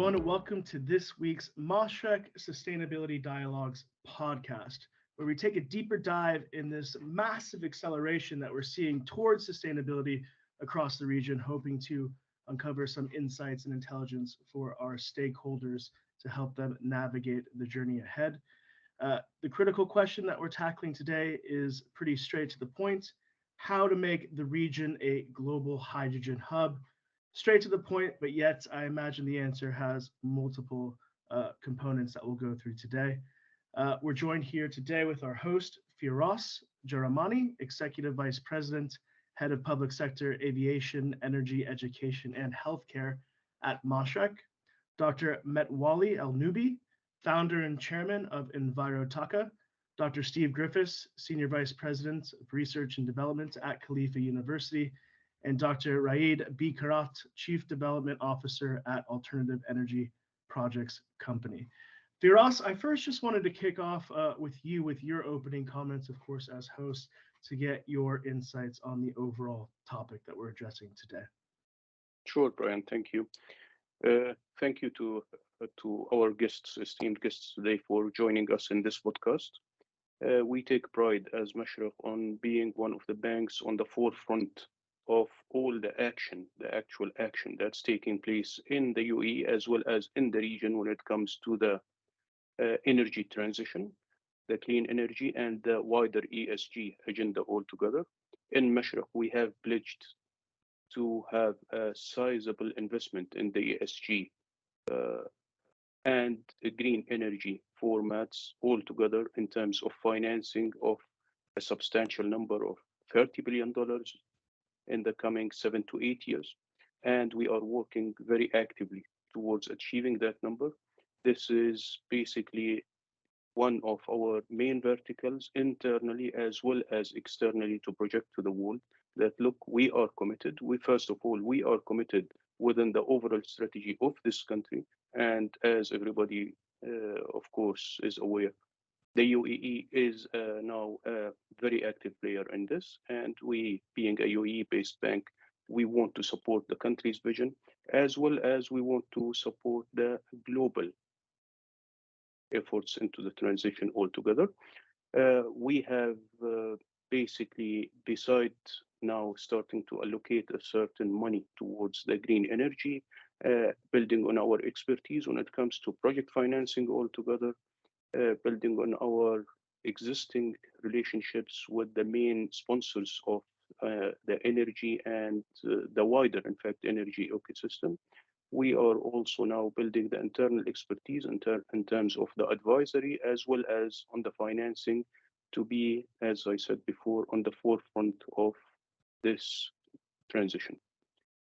everyone. Welcome to this week's Mashreq Sustainability Dialogues podcast, where we take a deeper dive in this massive acceleration that we're seeing towards sustainability across the region, hoping to uncover some insights and intelligence for our stakeholders to help them navigate the journey ahead. The critical question that we're tackling today is pretty straight to the point: how to make the region a global hydrogen hub. Straight to the point, but yet I imagine the answer has multiple components that we'll go through today. We're joined here today with our host, Feras Jaramani, Executive Vice President, Head of Public Sector Aviation, Energy, Education, and Healthcare at Mashreq; Dr. Metwalli Elnoubi, Founder and Chairman of EnviroTaqa; Dr. Steve Griffiths, Senior Vice President of Research and Development at Khalifa University; and Dr. Raed Bkyrat, Chief Development Officer at Alternative Energy Projects Company. Feras, I first just wanted to kick off with your opening comments, of course, as host, to get your insights on the overall topic that we're addressing today. Sure, Brian, thank you. Thank you to our guests, esteemed guests today, for joining us in this podcast. We take pride as Mashreq on being one of the banks on the forefront of all the actual action that's taking place in the UAE as well as in the region when it comes to the energy transition, the clean energy, and the wider ESG agenda altogether. In Mashreq, we have pledged to have a sizable investment in the ESG and green energy formats altogether in terms of financing of a substantial number of $30 billion in the coming 7 to 8 years. And we are working very actively towards achieving that number. This is basically one of our main verticals internally as well as externally to project to the world that, look, we are committed. First of all, we are committed within the overall strategy of this country. And as everybody, of course, is aware, the UAE is now a very active player in this. And we, being a UAE-based bank, we want to support the country's vision, as well as we want to support the global efforts into the transition altogether. We have basically, beside now starting to allocate a certain money towards the green energy, building on our expertise when it comes to project financing altogether, building on our existing relationships with the main sponsors of the energy and the wider, in fact, energy ecosystem. We are also now building the internal expertise in terms of the advisory as well as on the financing to be, as I said before, on the forefront of this transition.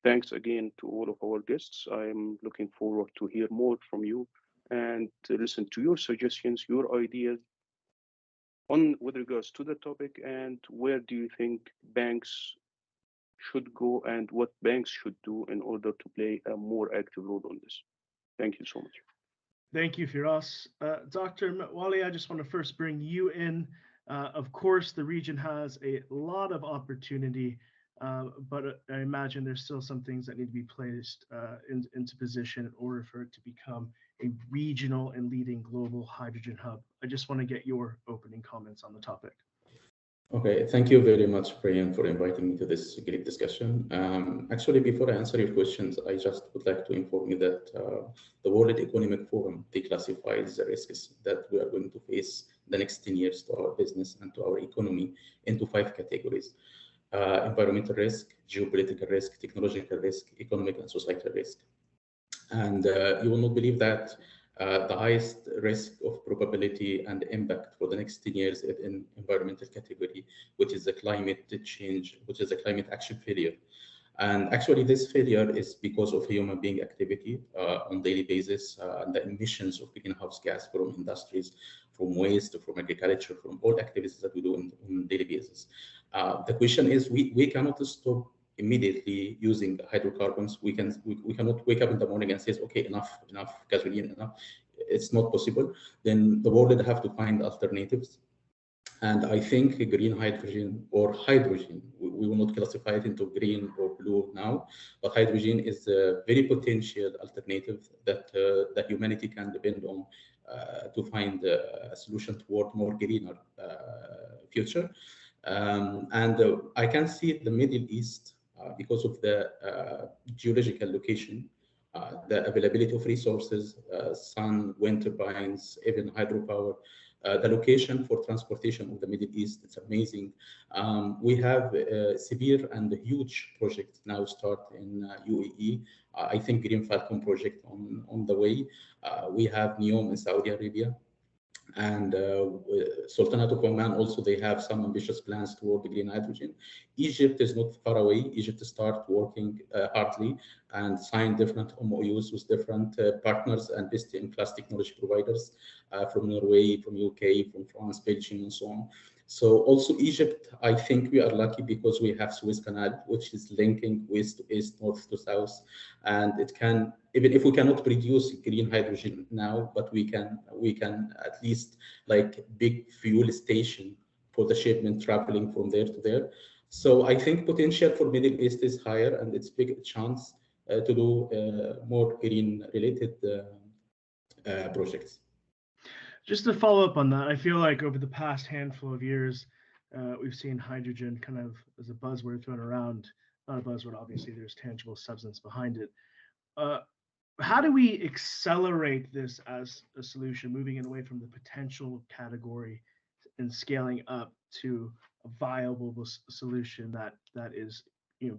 Thanks again to all of our guests. I'm looking forward to hear more from you and to listen to your suggestions, your ideas with regards to the topic, and where do you think banks should go and what banks should do in order to play a more active role on this. Thank you so much. Thank you, Feras. Dr. Metwalli, I just want to first bring you in. Of course, the region has a lot of opportunity, but I imagine there's still some things that need to be placed into position in order for it to become a regional and leading global hydrogen hub. I just want to get your opening comments on the topic. Okay, thank you very much, Brian, for inviting me to this great discussion. Actually, before I answer your questions, I just would like to inform you that the World Economic Forum declassifies the risks that we are going to face the next 10 years to our business and to our economy into 5 categories: environmental risk, geopolitical risk, technological risk, economic and societal risk. And you will not believe that the highest risk of probability and impact for the next 10 years is in environmental category, which is the climate change, which is a climate action failure. And actually this failure is because of human being activity on daily basis, and the emissions of greenhouse gas from industries, from waste, from agriculture, from all activities that we do on daily basis. The question is, we cannot stop immediately using hydrocarbons. We cannot wake up in the morning and say, okay, enough gasoline, enough. It's not possible. Then the world will have to find alternatives. And I think green hydrogen or hydrogen, we will not classify it into green or blue now, but hydrogen is a very potential alternative that humanity can depend on to find a solution toward more greener future. And I can see the Middle East because of the geological location, the availability of resources, sun, wind turbines, even hydropower. The location for transportation of the Middle East, it's amazing. We have a severe and huge project now start in UAE. I think Green Falcon project on the way. We have NEOM in Saudi Arabia. And Sultanate of Oman also, they have some ambitious plans toward the green hydrogen. Egypt is not far away. Egypt start working hardly and sign different MOUs with different partners and best-in-class technology providers from Norway, from UK, from France, Belgium, and so on. So also Egypt, I think we are lucky because we have Suez Canal, which is linking west to east, north to south, and it can, even if we cannot produce green hydrogen now, but we can at least like big fuel station for the shipment traveling from there to there. So I think potential for Middle East is higher, and it's big chance to do more green related projects. Just to follow up on that, I feel like over the past handful of years, we've seen hydrogen kind of as a buzzword thrown around. Not a buzzword, obviously, there's tangible substance behind it. How do we accelerate this as a solution, moving it away from the potential category and scaling up to a viable solution that is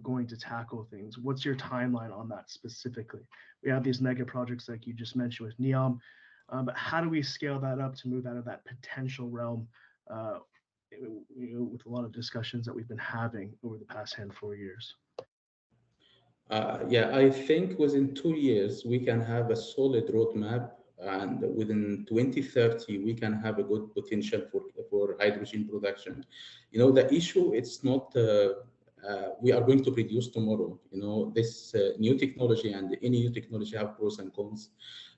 going to tackle things? What's your timeline on that specifically? We have these mega projects like you just mentioned with NEOM. But how do we scale that up to move out of that potential realm with a lot of discussions that we've been having over the past handful of years? Yeah, I think within 2 years, we can have a solid roadmap, and within 2030, we can have a good potential for hydrogen production. The issue, it's not we are going to produce tomorrow. This new technology, and any new technology have pros and cons.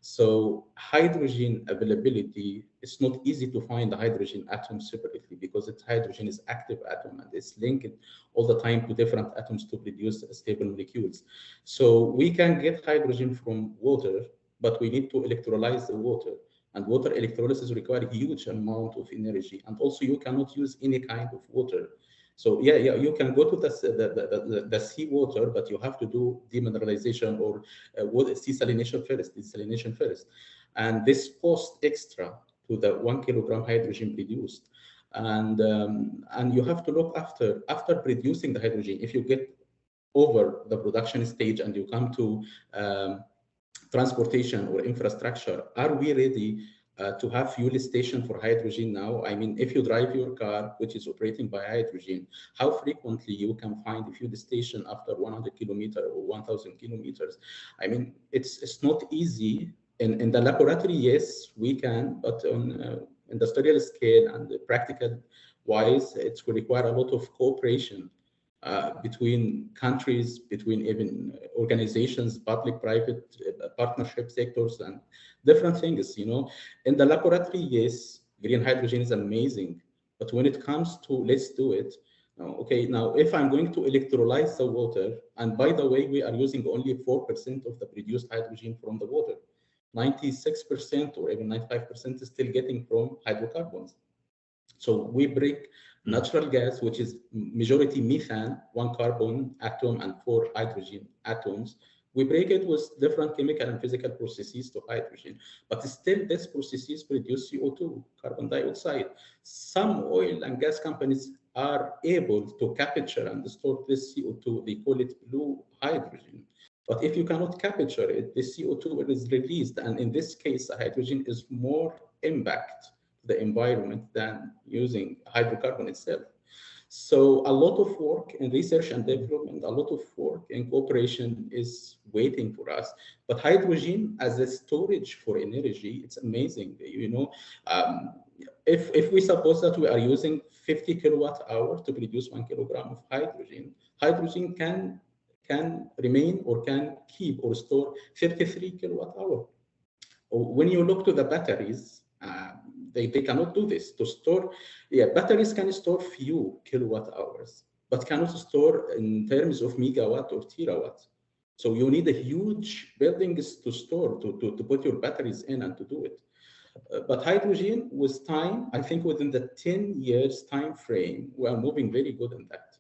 So hydrogen availability, it's not easy to find the hydrogen atom separately because hydrogen is active atom and it's linked all the time to different atoms to produce stable molecules. So we can get hydrogen from water, but we need to electrolyze the water. And water electrolysis requires a huge amount of energy. And also you cannot use any kind of water. So yeah, you can go to the seawater, but you have to do demineralization or desalination first. And this costs extra to the 1 kilogram hydrogen produced. And you have to look after producing the hydrogen. If you get over the production stage and you come to transportation or infrastructure, are we ready to have fuel station for hydrogen now? I mean, if you drive your car, which is operating by hydrogen, how frequently you can find a fuel station after 100 kilometers or 1,000 kilometers? I mean, it's not easy. In the laboratory, yes, we can, but on industrial scale and practical wise, it will require a lot of cooperation between countries, between even organizations, public-private partnership sectors, and different things. In the laboratory, yes, green hydrogen is amazing, but when it comes to let's do it, okay, now if I'm going to electrolyze the water, and by the way, we are using only 4% of the produced hydrogen from the water, 96% or even 95% is still getting from hydrocarbons. So we break natural gas, which is majority methane, 1 carbon atom and 4 hydrogen atoms. We break it with different chemical and physical processes to hydrogen, but still these processes produce CO2, carbon dioxide. Some oil and gas companies are able to capture and store this CO2. They call it blue hydrogen. But if you cannot capture it, the CO2 is released. And in this case, hydrogen is more impact the environment than using hydrocarbon itself. So a lot of work in research and development, a lot of work in cooperation is waiting for us. But hydrogen as a storage for energy, it's amazing. If we suppose that we are using 50 kilowatt hour to produce 1 kilogram of hydrogen, hydrogen can remain or can keep or store 33 kilowatt hour. When you look to the batteries, They cannot do this. To store, yeah, batteries can store few kilowatt hours, but cannot store in terms of megawatt or terawatt. So you need a huge buildings to store, to put your batteries in and to do it. But hydrogen, with time, I think within the 10 years time frame, we are moving very good in that.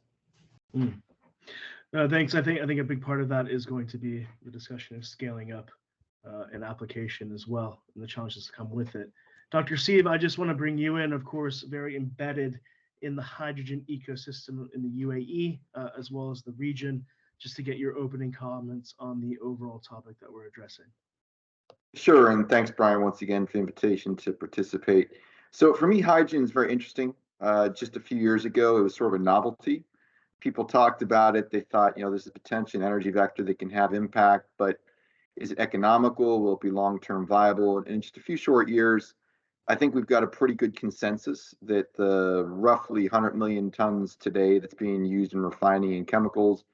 Thanks. I think a big part of that is going to be the discussion of scaling up an application as well, and the challenges that come with it. Dr. Sieb, I just want to bring you in, of course, very embedded in the hydrogen ecosystem in the UAE, as well as the region, just to get your opening comments on the overall topic that we're addressing. Sure, and thanks, Brian, once again for the invitation to participate. So for me, hydrogen is very interesting. Just a few years ago, it was sort of a novelty. People talked about it. They thought, this is potentially an energy vector that can have impact, but is it economical? Will it be long-term viable? And in just a few short years, I think we've got a pretty good consensus that the roughly 100 million tons today that's being used in refining and chemicals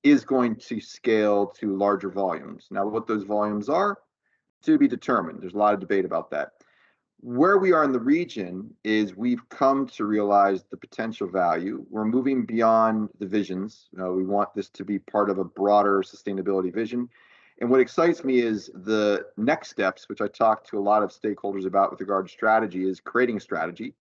is going to scale to larger volumes. Now, what those volumes are, to be determined. There's a lot of debate about that. Where we are in the region is we've come to realize the potential value. We're moving beyond the visions. We want this to be part of a broader sustainability vision. And what excites me is the next steps, which I talked to a lot of stakeholders about with regard to strategy, is creating a strategy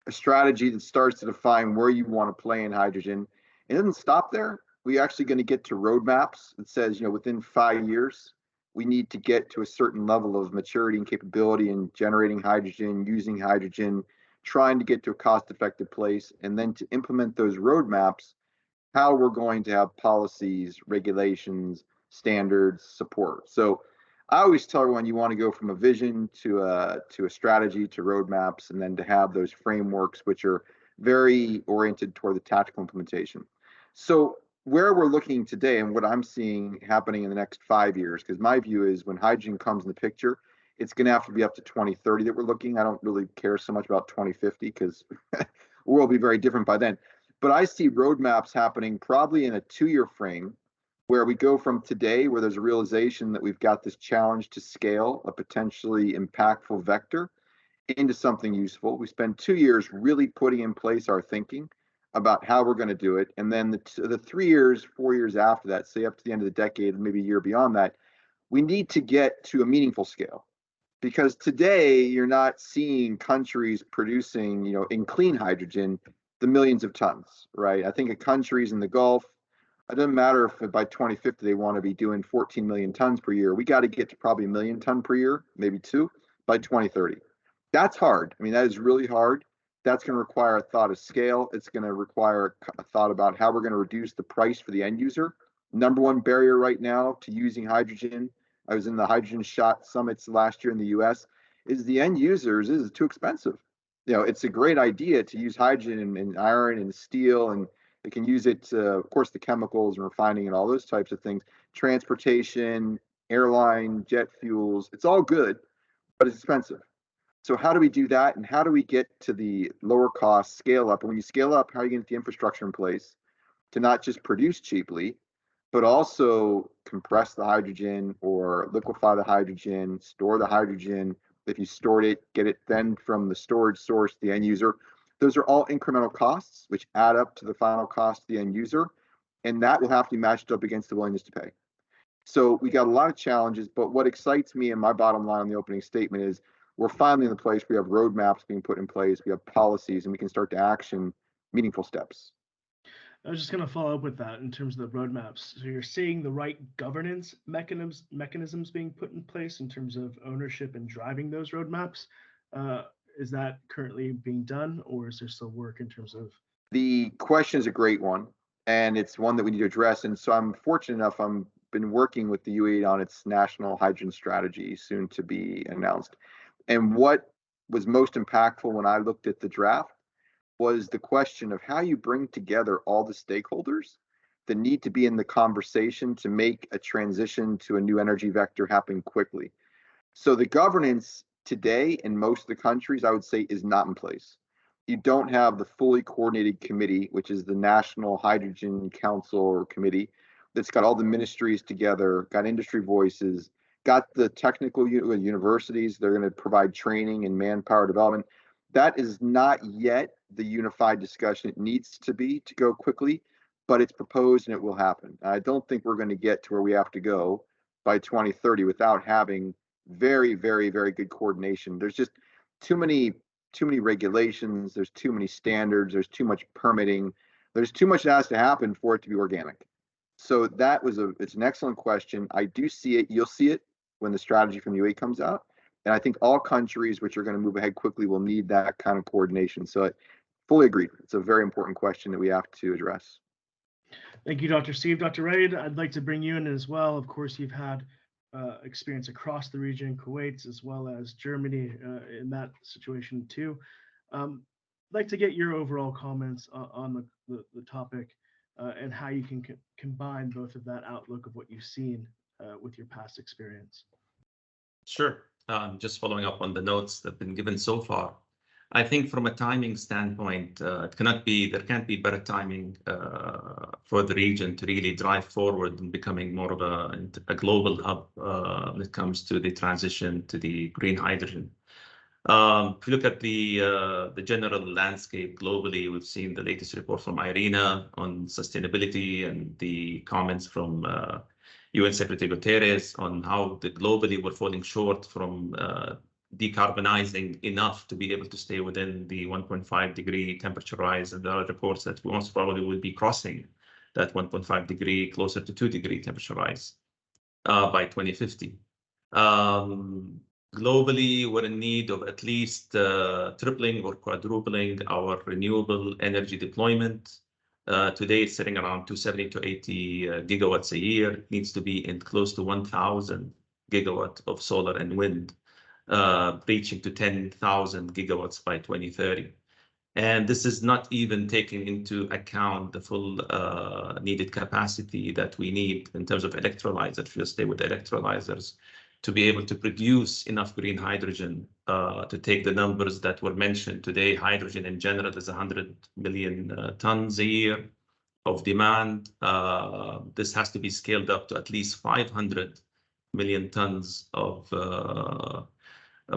that starts to define where you want to play in hydrogen. It doesn't stop there. We're actually going to get to roadmaps that says, within 5 years, we need to get to a certain level of maturity and capability in generating hydrogen, using hydrogen, trying to get to a cost-effective place, and then to implement those roadmaps, how we're going to have policies, regulations, standards, support. So I always tell everyone you want to go from a vision to a strategy to roadmaps, and then to have those frameworks which are very oriented toward the tactical implementation. So where we're looking today and what I'm seeing happening in the next 5 years, because my view is when hydrogen comes in the picture, it's going to have to be up to 2030 that we're looking. I don't really care so much about 2050 because the world will be very different by then. But I see roadmaps happening probably in a 2-year frame, where we go from today, where there's a realization that we've got this challenge to scale a potentially impactful vector into something useful. We spend 2 years really putting in place our thinking about how we're going to do it. And then the 3 years, 4 years after that, say up to the end of the decade, maybe a year beyond that, we need to get to a meaningful scale. Because today you're not seeing countries producing, in clean hydrogen, the millions of tons, right? I think of countries in the Gulf, it doesn't matter if by 2050 they want to be doing 14 million tons per year. We got to get to probably 1 million ton per year, maybe 2, by 2030. That's hard. I mean, that is really hard. That's going to require a thought of scale. It's going to require a thought about how we're going to reduce the price for the end user. Number one barrier right now to using hydrogen, I was in the hydrogen shot summits last year in the US, is the end users is too expensive. It's a great idea to use hydrogen in iron and steel, and they can use it, of course, the chemicals and refining and all those types of things, transportation, airline, jet fuels. It's all good, but it's expensive. So how do we do that? And how do we get to the lower cost scale up? And when you scale up, how are you going to get the infrastructure in place to not just produce cheaply, but also compress the hydrogen or liquefy the hydrogen, store the hydrogen. If you stored it, get it then from the storage source to the end user. Those are all incremental costs, which add up to the final cost to the end user. And that will have to be matched up against the willingness to pay. So we got a lot of challenges, but what excites me and my bottom line on the opening statement is we're finally in the place we have roadmaps being put in place, we have policies, and we can start to action meaningful steps. I was just going to follow up with that in terms of the roadmaps. So you're seeing the right governance mechanisms being put in place in terms of ownership and driving those roadmaps. Is that currently being done, or is there still work in terms of? The question is a great one, and it's one that we need to address. And so I'm fortunate enough, I've been working with the UAE on its national hydrogen strategy, soon to be announced. And what was most impactful when I looked at the draft was the question of how you bring together all the stakeholders that need to be in the conversation to make a transition to a new energy vector happen quickly. So the governance today in most of the countries, I would say, is not in place. You don't have the fully coordinated committee, which is the National Hydrogen Council or Committee, that's got all the ministries together, got industry voices, got the technical universities. They're going to provide training and manpower development. That is not yet the unified discussion. It needs to be to go quickly, but it's proposed and it will happen. I don't think we're going to get to where we have to go by 2030 without having very, very, very good coordination. There's just too many regulations. There's too many standards. There's too much permitting. There's too much that has to happen for it to be organic. So that was it's an excellent question. I do see it. You'll see it when the strategy from UAE comes out. And I think all countries which are going to move ahead quickly will need that kind of coordination. So I fully agree. It's a very important question that we have to address. Thank you, Dr. Steve. Dr. Raed, I'd like to bring you in as well. Of course, you've had experience across the region, Kuwait, as well as Germany in that situation too. I'd like to get your overall comments on the topic and how you can combine both of that outlook of what you've seen with your past experience. Sure. Just following up on the notes that have been given so far. I think from a timing standpoint, there can't be better timing for the region to really drive forward and becoming more of a global hub when it comes to the transition to the green hydrogen. If you look at the general landscape globally, we've seen the latest report from IRENA on sustainability and the comments from UN Secretary Guterres on how globally we're falling short from decarbonizing enough to be able to stay within the 1.5 degree temperature rise, and there are reports that we most probably will be crossing that 1.5 degree, closer to 2 degree temperature rise by 2050. Globally, we're in need of at least tripling or quadrupling our renewable energy deployment. Today, it's sitting around 270 to 80 gigawatts a year. It needs to be in close to 1,000 gigawatt of solar and wind, reaching to 10,000 gigawatts by 2030. And this is not even taking into account the full needed capacity that we need in terms of electrolyzers. If you stay with electrolyzers, to be able to produce enough green hydrogen to take the numbers that were mentioned today. Hydrogen in general is 100 million tons a year of demand. This has to be scaled up to at least 500 million tons of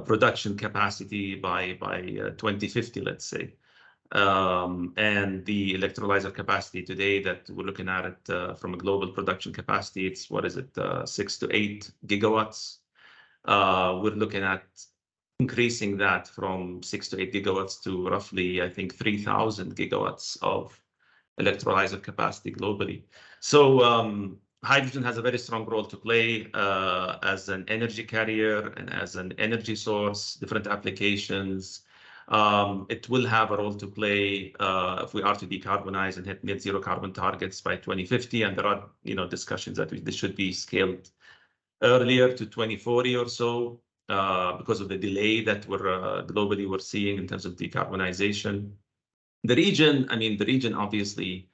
production capacity by 2050, let's say. And the electrolyzer capacity today that we're looking at it from a global production capacity, it's 6 to 8 gigawatts. We're looking at increasing that from 6 to 8 gigawatts to roughly, I think, 3,000 gigawatts of electrolyzer capacity globally. So hydrogen has a very strong role to play as an energy carrier and as an energy source, different applications. It will have a role to play if we are to decarbonize and hit net zero carbon targets by 2050. And there are, discussions that this should be scaled earlier to 2040 or so because of the delay that globally we're seeing in terms of decarbonization. The region obviously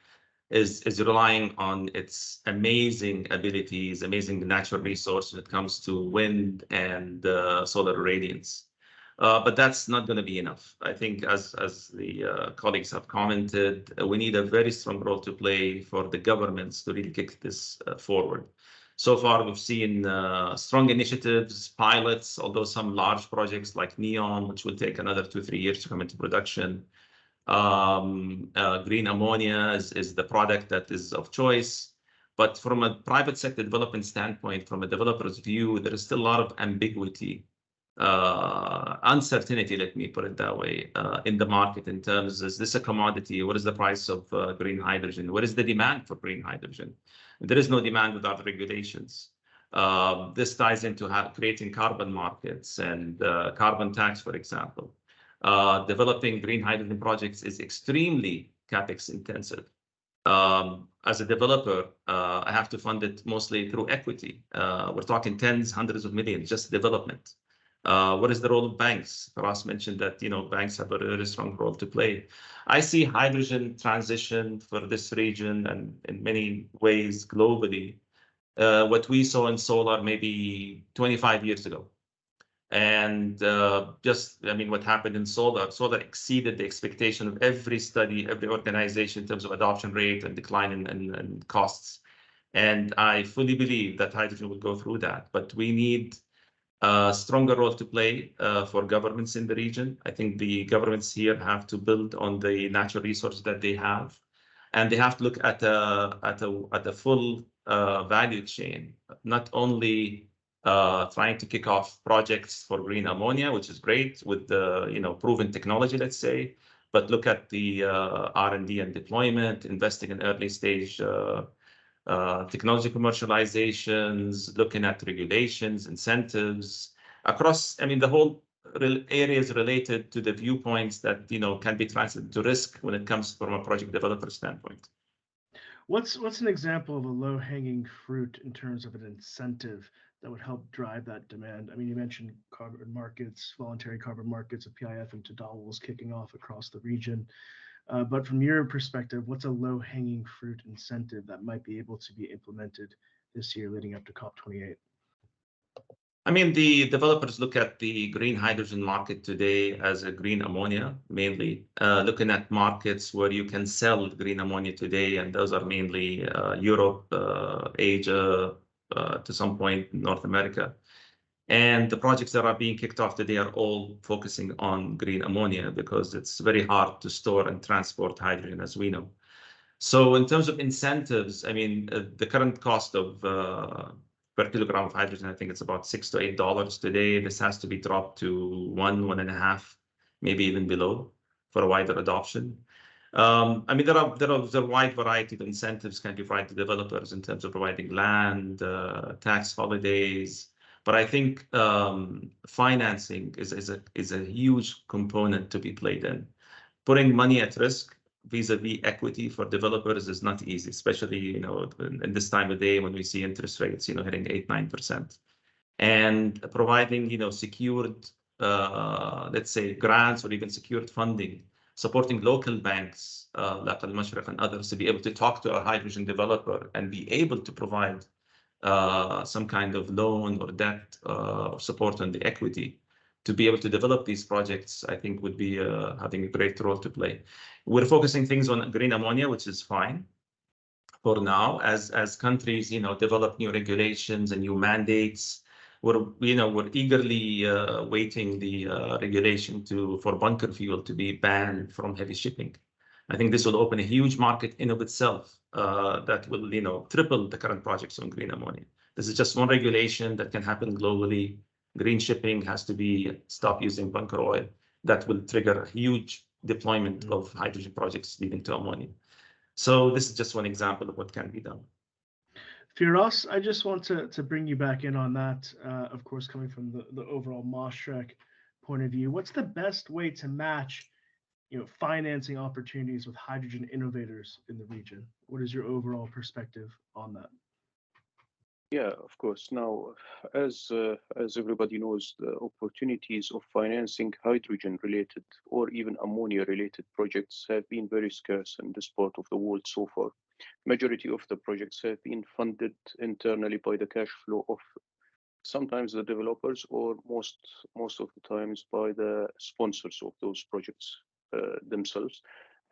is relying on its amazing abilities, amazing natural resource when it comes to wind and solar irradiance. But that's not going to be enough. I think as the colleagues have commented, we need a very strong role to play for the governments to really kick this forward. So far, we've seen strong initiatives, pilots, although some large projects like NEOM, which will take another 2-3 years to come into production. Green ammonia is the product that is of choice. But from a private sector development standpoint, from a developer's view, there is still a lot of ambiguity, uncertainty, let me put it that way, in the market in terms, is this a commodity? What is the price of green hydrogen? What is the demand for green hydrogen? There is no demand without regulations. This ties into creating carbon markets and carbon tax, for example. Developing green hydrogen projects is extremely capex intensive. As a developer, I have to fund it mostly through equity. We're talking tens, hundreds of millions, just development. What is the role of banks? Feras mentioned that banks have a really strong role to play. I see hydrogen transition for this region and in many ways globally, what we saw in solar maybe 25 years ago. And what happened in solar exceeded the expectation of every study, every organization in terms of adoption rate and decline in costs. And I fully believe that hydrogen will go through that. But we need a stronger role to play for governments in the region. I think the governments here have to build on the natural resources that they have, and they have to look at a full value chain, not only trying to kick off projects for green ammonia, which is great with the proven technology, let's say, but look at the R&D and deployment, investing in early stage technology commercializations, looking at regulations, incentives across, I mean, the whole areas related to the viewpoints that can be translated to risk when it comes from a project developer standpoint. What's an example of a low-hanging fruit in terms of an incentive that would help drive that demand? I mean, you mentioned carbon markets, voluntary carbon markets of PIF and Tadawul's kicking off across the region. But from your perspective, what's a low-hanging fruit incentive that might be able to be implemented this year leading up to COP28? I mean, the developers look at the green hydrogen market today as a green ammonia, mainly looking at markets where you can sell green ammonia today, and those are mainly Europe, Asia, to some point North America. And the projects that are being kicked off today are all focusing on green ammonia because it's very hard to store and transport hydrogen, as we know. So in terms of incentives, I mean, the current cost of per kilogram of hydrogen, I think it's about $6 to $8 today. This has to be dropped to $1.5, maybe even below for a wider adoption. I mean, there are a wide variety of incentives can be provided to developers in terms of providing land, tax holidays. But I think financing is a huge component to be played in. Putting money at risk vis-a-vis equity for developers is not easy, especially in this time of day when we see interest rates hitting 8-9%, and providing secured let's say grants or even secured funding, supporting local banks like Mashreq and others to be able to talk to a hydrogen developer and be able to provide some kind of loan or debt or support on the equity to be able to develop these projects, I think would be having a great role to play. We're focusing things on green ammonia, which is fine for now. As countries, develop new regulations and new mandates, we're eagerly waiting the regulation for bunker fuel to be banned from heavy shipping. I think this will open a huge market in of itself that will, triple the current projects on green ammonia. This is just one regulation that can happen globally. Green shipping has to stop using bunker oil. That will trigger a huge deployment of hydrogen projects leading to ammonia. So this is just one example of what can be done. Feras, I just want to bring you back in on that, of course, coming from the overall Mashreq point of view. What's the best way to match financing opportunities with hydrogen innovators in the region? What is your overall perspective on that? Yeah, of course. Now, as everybody knows, the opportunities of financing hydrogen-related or even ammonia-related projects have been very scarce in this part of the world so far. Majority of the projects have been funded internally by the cash flow of sometimes the developers, or most of the times by the sponsors of those projects themselves,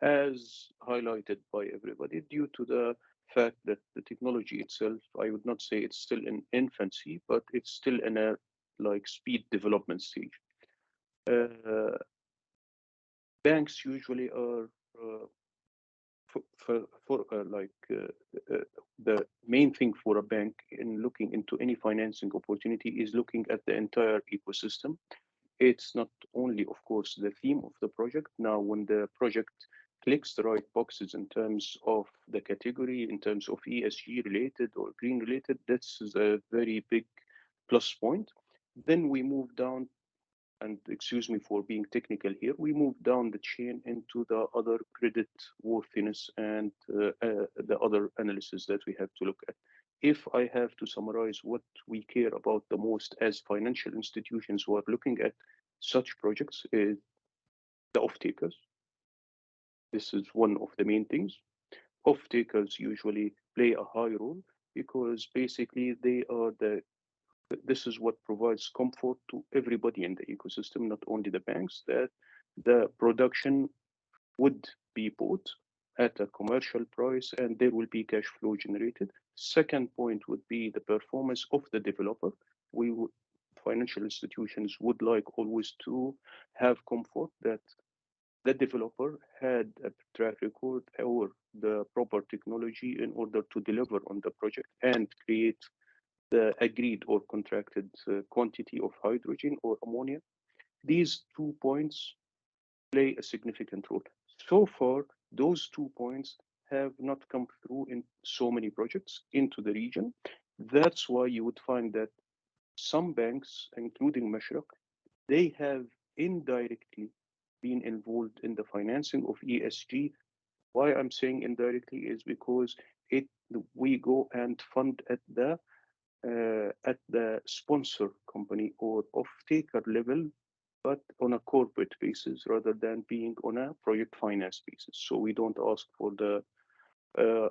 as highlighted by everybody, due to the fact that the technology itself, I would not say it's still in infancy, but it's still in a speed development stage. Banks usually are the main thing for a bank in looking into any financing opportunity is looking at the entire ecosystem. It's not only, of course, the theme of the project. Now, when the project clicks the right boxes in terms of the category, in terms of ESG related or green related, this is a very big plus point. Then we move down, and excuse me for being technical here, we move down the chain into the other credit worthiness and the other analysis that we have to look at. If I have to summarize what we care about the most as financial institutions who are looking at such projects is the off-takers. This is one of the main things. Off-takers usually play a high role because basically this is what provides comfort to everybody in the ecosystem, not only the banks, that the production would be bought at a commercial price and there will be cash flow generated. Second point would be the performance of the developer. Financial institutions would like always to have comfort that the developer had a track record or the proper technology in order to deliver on the project and create the agreed or contracted quantity of hydrogen or ammonia. These 2 points play a significant role. So far, those 2 points have not come through in so many projects into the region. That's why you would find that some banks, including Mashreq, they have indirectly been involved in the financing of ESG. Why I'm saying indirectly is because we go and fund at the sponsor company or off-taker level, but on a corporate basis rather than being on a project finance basis. So we don't ask for the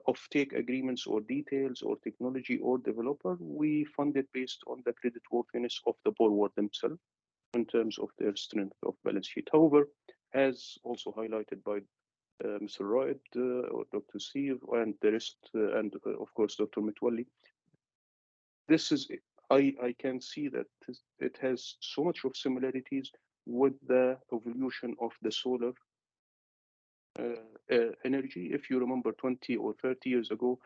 off-take agreements or details or technology or developer. We fund it based on the creditworthiness of the borrower themselves in terms of their strength of balance sheet. However, as also highlighted by Mr. Raed or Dr. Steve and the rest, and of course Dr. Metwalli, this is I can see that it has so much of similarities with the evolution of the solar energy. If you remember 20 or 30 years ago,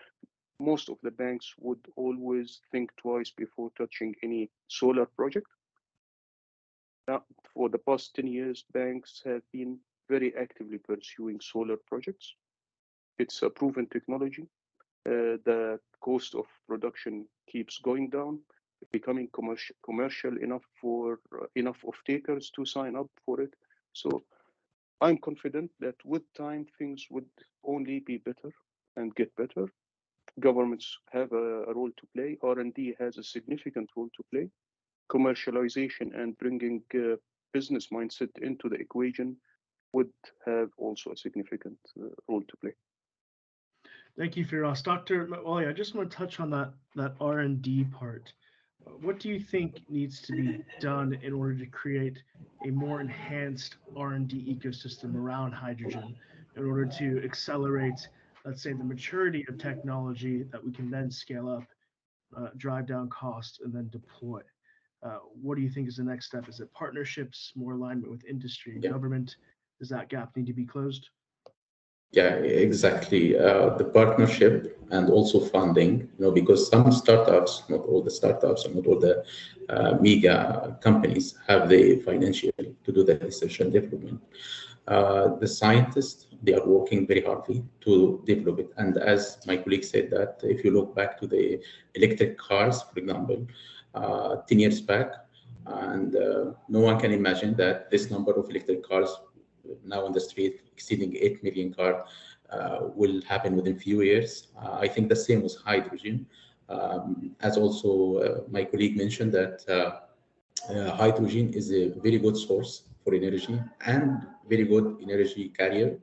most of the banks would always think twice before touching any solar project. Now, for the past 10 years, banks have been very actively pursuing solar projects. It's a proven technology. The cost of production keeps going down, becoming commercial enough for enough off-takers to sign up for it. So I'm confident that with time, things would only be better and get better. Governments have a role to play. R&D has a significant role to play. Commercialization and bringing business mindset into the equation would have also a significant role to play. Thank you, Feras. Dr. Metwalli, I just want to touch on that R&D part. What do you think needs to be done in order to create a more enhanced R&D ecosystem around hydrogen in order to accelerate, let's say, the maturity of technology that we can then scale up, drive down costs, and then deploy? What do you think is the next step? Is it partnerships, more alignment with industry and government? Does that gap need to be closed? Yeah, exactly. The partnership and also funding, because some startups, not all the startups and not all the mega companies have the financial to do the research and development. The scientists, they are working very hardly to develop it. And as my colleague said, that if you look back to the electric cars, for example, 10 years back, and no one can imagine that this number of electric cars now on the street exceeding 8 million cars will happen within few years. I think the same with hydrogen. As also my colleague mentioned that hydrogen is a very good source for energy and very good energy carrier.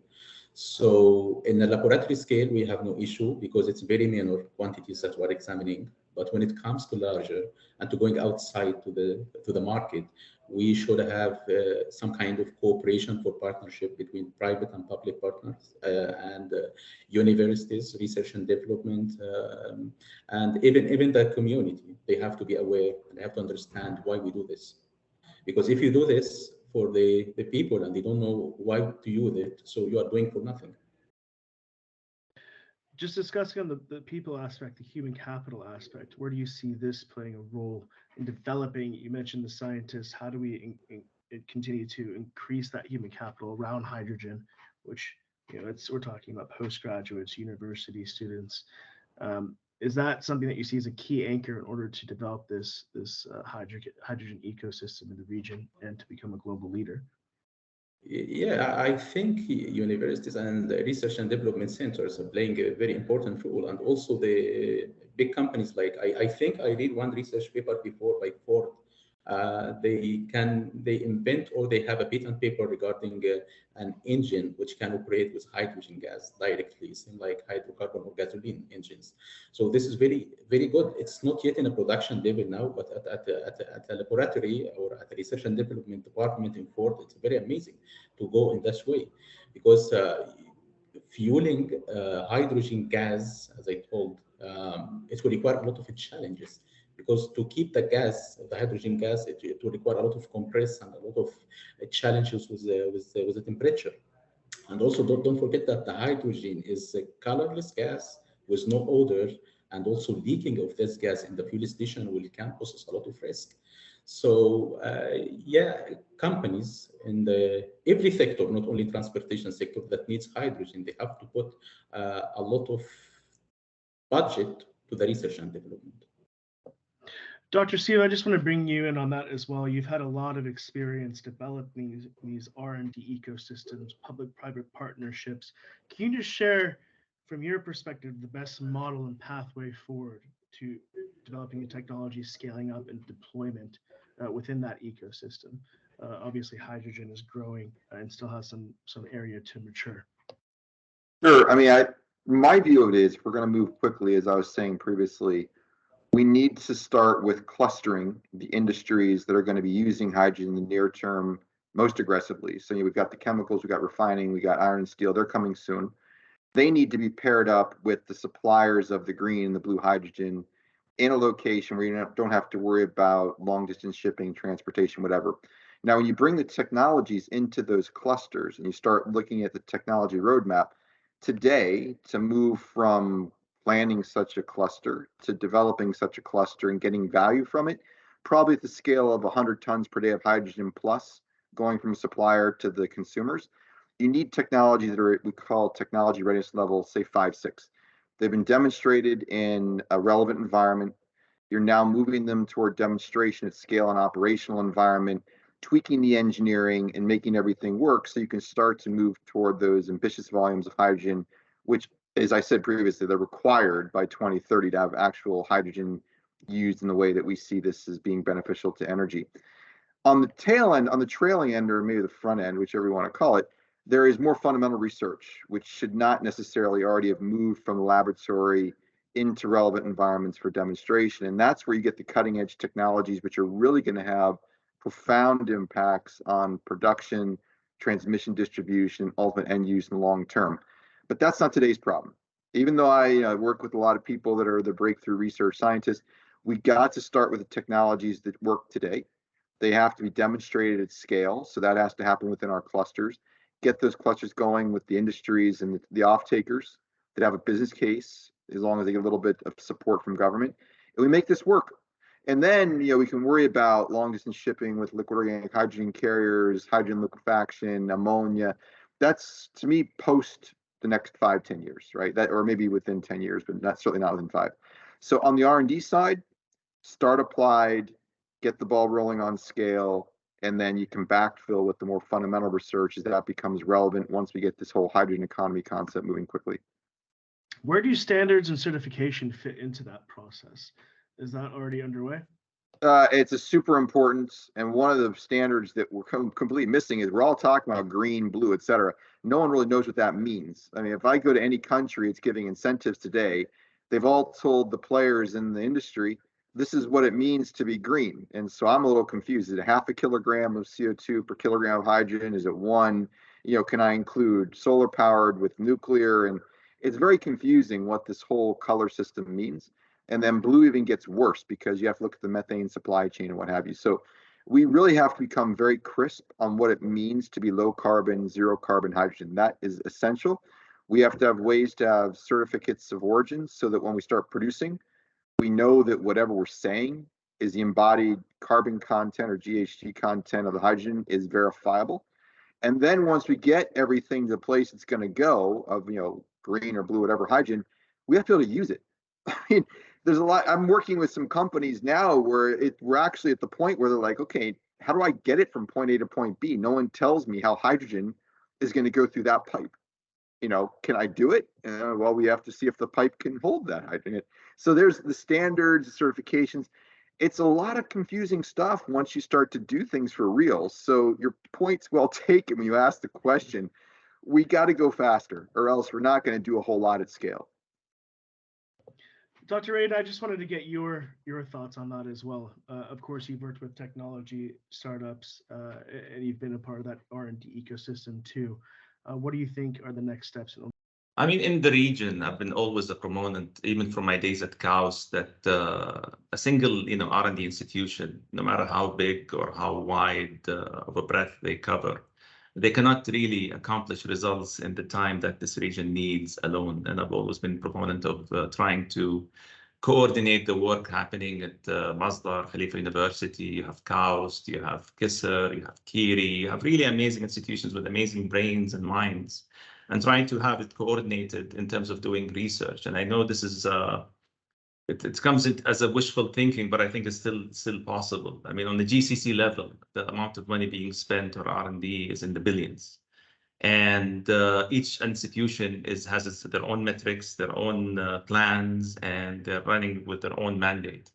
So in the laboratory scale, we have no issue because it's very minor quantities that we're examining. But when it comes to larger and to going outside to the market, we should have some kind of cooperation for partnership between private and public partners and universities, research and development, and even the community. They have to be aware and they have to understand why we do this. Because if you do this for the people and they don't know why to use it, so you are doing for nothing. Just discussing on the people aspect, the human capital aspect, where do you see this playing a role in developing? You mentioned the scientists. How do we continue to increase that human capital around hydrogen, which, we're talking about postgraduates, university students. Is that something that you see as a key anchor in order to develop this hydrogen ecosystem in the region and to become a global leader? Yeah, I think universities and research and development centers are playing a very important role, and also the big companies like I think I read one research paper before by Ford. They invent or they have a patent paper regarding an engine which can operate with hydrogen gas directly, same like hydrocarbon or gasoline engines. So this is very, very good. It's not yet in a production level now, but at a laboratory or at a research and development department in Ford, it's very amazing to go in that way, because fueling hydrogen gas, as I told, it will require a lot of challenges, because to keep the gas, the hydrogen gas, it will require a lot of compress and a lot of challenges with the temperature. And also don't forget that the hydrogen is a colorless gas with no odor, and also leaking of this gas in the fuel station can pose a lot of risk. So yeah, companies in every sector, not only transportation sector, that needs hydrogen, they have to put a lot of budget to the research and development. Dr. Siva, I just want to bring you in on that as well. You've had a lot of experience developing these R&D ecosystems, public-private partnerships. Can you just share, from your perspective, the best model and pathway forward to developing the technology, scaling up, and deployment within that ecosystem? Obviously, hydrogen is growing and still has some area to mature. Sure. I mean, my view of it is, if we're going to move quickly, as I was saying previously, we need to start with clustering the industries that are going to be using hydrogen in the near term most aggressively. So we've got the chemicals, we've got refining, we got iron and steel, they're coming soon. They need to be paired up with the suppliers of the green and the blue hydrogen in a location where you don't have to worry about long distance shipping, transportation, whatever. Now, when you bring the technologies into those clusters and you start looking at the technology roadmap today, to move from planning such a cluster to developing such a cluster and getting value from it, probably at the scale of 100 tons per day of hydrogen plus, going from supplier to the consumers, you need technology that are, we call technology readiness level, say 5, 6. They've been demonstrated in a relevant environment. You're now moving them toward demonstration at scale and operational environment, tweaking the engineering and making everything work so you can start to move toward those ambitious volumes of hydrogen, which, as I said previously, they're required by 2030 to have actual hydrogen used in the way that we see this as being beneficial to energy. On the tail end, on the trailing end, or maybe the front end, whichever you want to call it, there is more fundamental research, which should not necessarily already have moved from the laboratory into relevant environments for demonstration. And that's where you get the cutting edge technologies, which are really going to have profound impacts on production, transmission, distribution, ultimate end use in the long term. But that's not today's problem. Even though I work with a lot of people that are the breakthrough research scientists, we got to start with the technologies that work today. They have to be demonstrated at scale. So that has to happen within our clusters. Get those clusters going with the industries and the off-takers that have a business case, as long as they get a little bit of support from government. And we make this work. And then, we can worry about long distance shipping with liquid organic hydrogen carriers, hydrogen liquefaction, ammonia. That's, to me, post the next 5, 10 years, right? That, or maybe within 10 years, but certainly not within 5. So on the R&D side, start applied, get the ball rolling on scale, and then you can backfill with the more fundamental research as that becomes relevant once we get this whole hydrogen economy concept moving quickly. Where do standards and certification fit into that process? Is that already underway? It's a super important, and one of the standards that we're completely missing is we're all talking about green, blue, et cetera. No one really knows what that means. I mean, if I go to any country, it's giving incentives today. They've all told the players in the industry, this is what it means to be green. And so I'm a little confused. Is it 0.5 kilogram of CO2 per kilogram of hydrogen? Is it 1? Can I include solar powered with nuclear? And it's very confusing what this whole color system means. And then blue even gets worse because you have to look at the methane supply chain and what have you. So we really have to become very crisp on what it means to be low carbon, zero carbon hydrogen. That is essential. We have to have ways to have certificates of origin so that when we start producing, we know that whatever we're saying is the embodied carbon content or GHG content of the hydrogen is verifiable. And then once we get everything to the place it's going to go of, green or blue, whatever hydrogen, we have to be able to use it. I mean, there's a lot. I'm working with some companies now where we're actually at the point where they're like, okay, how do I get it from point A to point B? No one tells me how hydrogen is going to go through that pipe. Can I do it? Well, we have to see if the pipe can hold that hydrogen. So there's the standards, the certifications. It's a lot of confusing stuff once you start to do things for real. So your point's well taken when you ask the question. We got to go faster, or else we're not going to do a whole lot at scale. Dr. Raed, I just wanted to get your thoughts on that as well. Of course, you've worked with technology startups, and you've been a part of that R&D ecosystem too. What do you think are the next steps? I mean, in the region, I've been always a proponent, even from my days at KAUST, that a single, R&D institution, no matter how big or how wide of a breadth they cover, they cannot really accomplish results in the time that this region needs alone. And I've always been a proponent of trying to coordinate the work happening at Masdar, Khalifa University. You have KAUST, you have Kisser, you have Kiri, you have really amazing institutions with amazing brains and minds, and trying to have it coordinated in terms of doing research. And I know this is it comes as a wishful thinking, but I think it's still possible. I mean, on the GCC level, the amount of money being spent on R&D is in the billions, and each institution has their own metrics, their own plans, and they're running with their own mandate.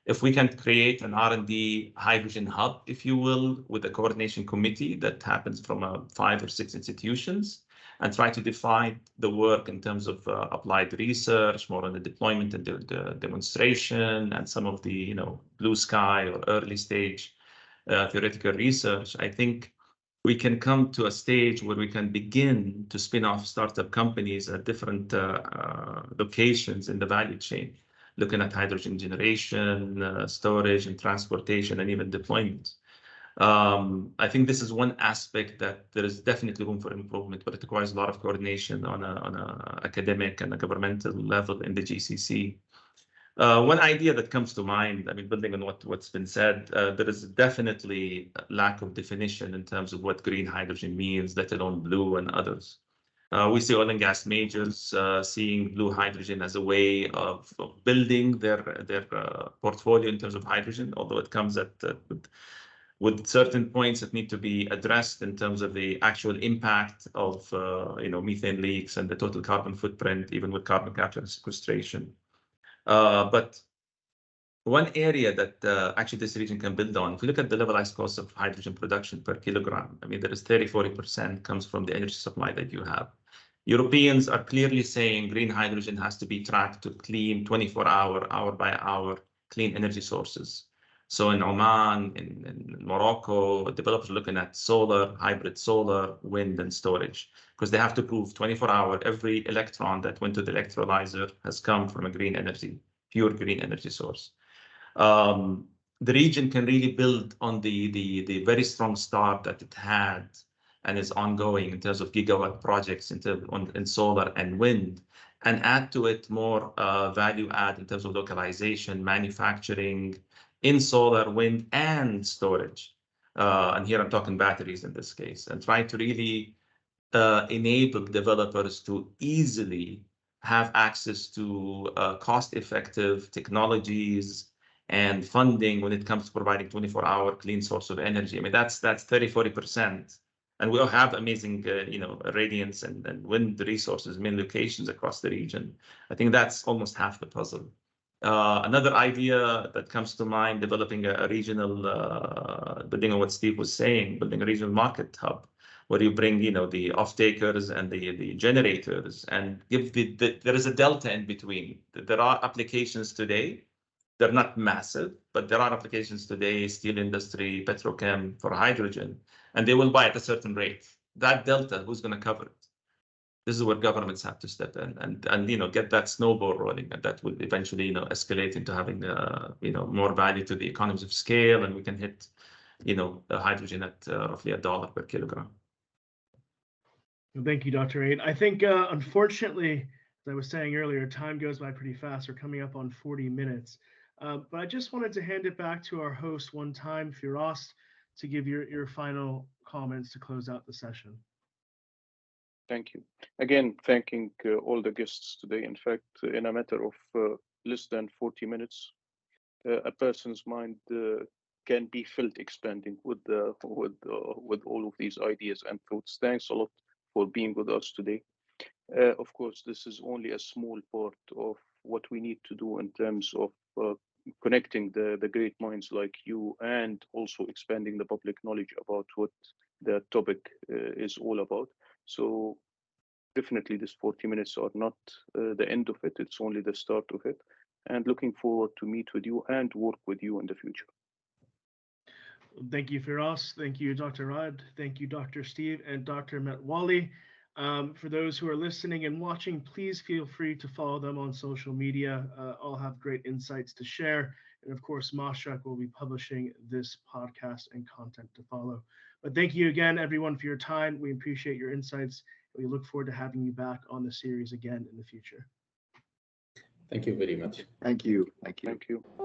If we can create an R&D hydrogen hub, if you will, with a coordination committee that happens from 5 or 6 institutions, and try to define the work in terms of applied research, more on the deployment and the demonstration, and some of the blue sky or early stage theoretical research, I think we can come to a stage where we can begin to spin off startup companies at different locations in the value chain, looking at hydrogen generation, storage and transportation, and even deployment. I think this is one aspect that there is definitely room for improvement, but it requires a lot of coordination on a academic and a governmental level in the GCC. One idea that comes to mind, I mean, building on what's been said, there is definitely a lack of definition in terms of what green hydrogen means, let alone blue and others. We see oil and gas majors seeing blue hydrogen as a way of building their portfolio in terms of hydrogen, although it comes with certain points that need to be addressed in terms of the actual impact of methane leaks and the total carbon footprint, even with carbon capture and sequestration. But one area that actually this region can build on, if we look at the levelized cost of hydrogen production per kilogram, I mean, there is 30–40% comes from the energy supply that you have. Europeans are clearly saying green hydrogen has to be tracked to clean 24-hour, hour-by-hour clean energy sources. So in Oman, in Morocco, developers are looking at solar, hybrid solar, wind, and storage, because they have to prove 24-hour, every electron that went to the electrolyzer has come from a green energy, pure green energy source. The region can really build on the very strong start that it had and is ongoing in terms of gigawatt projects in solar and wind, and add to it more value add in terms of localization, manufacturing, in solar, wind, and storage. And here I'm talking batteries in this case, and try to really enable developers to easily have access to cost-effective technologies and funding when it comes to providing 24-hour clean source of energy. I mean, that's 30–40%. And we all have amazing, radiance and wind resources in many locations across the region. I think that's almost half the puzzle. Another idea that comes to mind, developing a regional, building on what Steve was saying, building a regional market hub, where you bring, the off-takers and the generators, and give there is a delta in between. There are applications today, they're not massive, but there are applications today, steel industry, petrochem for hydrogen, and they will buy at a certain rate. That delta, who's going to cover it? This is where governments have to step in and get that snowball rolling, and that will eventually escalate into having more value to the economies of scale, and we can hit hydrogen at roughly $1 per kilogram. Thank you, Dr. Raed. I think unfortunately, as I was saying earlier, time goes by pretty fast. We're coming up on 40 minutes. But I just wanted to hand it back to our host one time, Feras, to give your final comments to close out the session. Thank you. Again, thanking all the guests today. In fact, in a matter of less than 40 minutes, a person's mind can be filled expanding with all of these ideas and thoughts. Thanks a lot for being with us today. Of course, this is only a small part of what we need to do in terms of connecting the great minds like you, and also expanding the public knowledge about what the topic is all about. So definitely these 40 minutes are not the end of it. It's only the start of it. And looking forward to meet with you and work with you in the future. Thank you, Feras. Thank you, Dr. Raed. Thank you, Dr. Steve and Dr. Metwalli. For those who are listening and watching, please feel free to follow them on social media. All have great insights to share. And of course, Mashreq will be publishing this podcast and content to follow. But thank you again, everyone, for your time. We appreciate your insights. We look forward to having you back on the series again in the future. Thank you very much. Thank you. Thank you. Thank you.